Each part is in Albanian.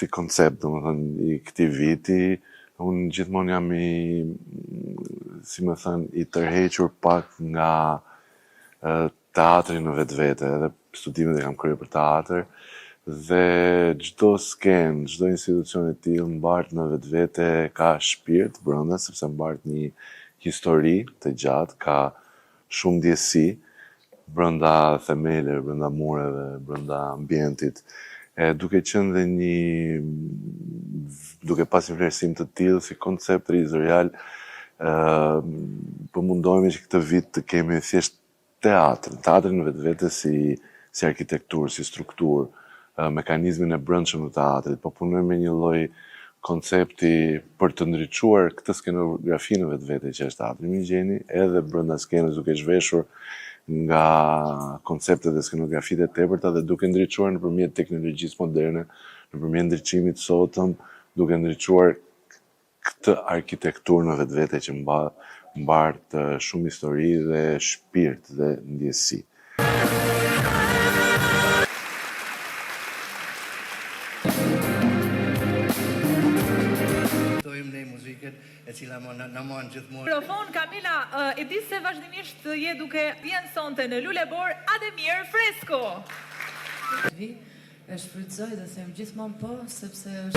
si koncept, domethënë i këtij viti, unë gjithmonë jam si më thënë, i tërhequr pak nga teatri në vetvete, edhe studimet e kam kryer për teatr, dhe çdo skenë, çdo institucion e tillë mbart në vetvete ka shpirt brenda, sepse mbart një histori të gjatë, ka shumë ndjesi brenda themeleve, brenda mureve, brenda ambientit. Duke qenë dhe duke pas një vlerësim të tillë si koncept rizorial, po mundohemi që këtë vit të kemi thjesht teatrin në vetvete si arkitekturë, si strukturë, mekanizmin e brendshëm të teatrit, po punojmë me një lloj koncepti për të ndriçuar këtë skenografi në vetvete që është teatri Migjeni, edhe brenda skenës duke zhveshur nga konceptet dhe skenografitë e tepërta dhe duke ndriçuar nëpërmjet teknologjisë moderne, nëpërmjet ndriçimit sotëm, duke ndriçuar këtë arkitekturë në vetvete që mbart shumë histori dhe shpirt dhe ndjesi. E cila në mon gjithmonë. Mikrofon, Kamila, e di se vazhdimisht je duke vjen sonte në Lulebor Ademir Fresko. E shfrytëzoj dhe them gjithmonë po, sepse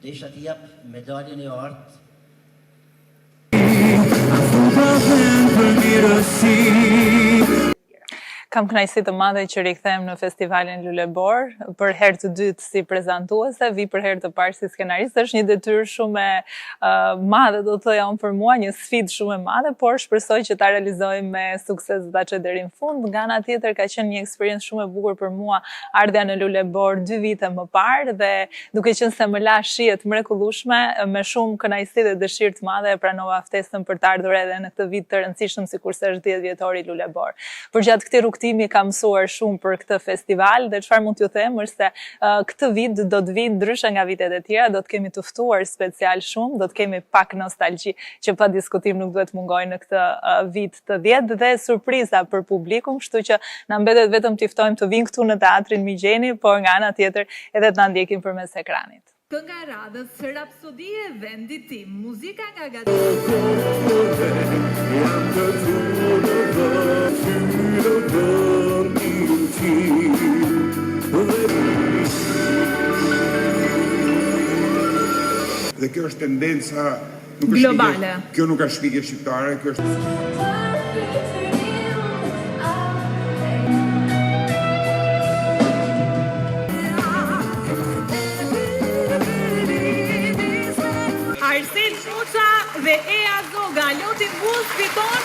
Desha t'i jap medaljen e artë. Kam kënaqësi të madhe që rikthehem në festivalin Lulebor për herë të dytë si prezantuese, vi për herë të parë si skenarist. Është një detyrë shumë e madhe, do të thoja unë për mua, një sfidë shumë e madhe, por shpresoj që ta realizoj me sukses ta çoj deri në fund. Nga ana tjetër ka qenë një eksperiencë shumë e bukur për mua ardha në Lulebor 2 vite më parë dhe duke qenë se më la shije të mrekullueshme, me shumë kënaqësi dhe dëshirë të madhe e pranova ftesën për të ardhur edhe në këtë vit të rëndësishëm sikurse është 10 vjetori i Lulebor. Përgjatë këtij rrugtimi kam mësuar shumë për këtë festival dhe çfarë mund t'ju them është se këtë vit do të vinë ndryshe nga vitet e tjera, do të kemi të ftuar special shumë, do të kemi pak nostalgji që pa diskutim nuk duhet mungojë në këtë vit të 10 dhe surpriza për publikun, kështu që na mbetet vetëm t'i ftojmë të vinë këtu në teatrin Migjeni, por nga ana tjetër edhe të na ndjekin përmes ekranit. Kënga e radhës, Rapsodi e vendit tim, muzika nga Dhe kjo është tendenca globale. Kjo nuk është shpikje shqiptare, kjo është Arsel Muça dhe Ea Zoga, lotin buz fiton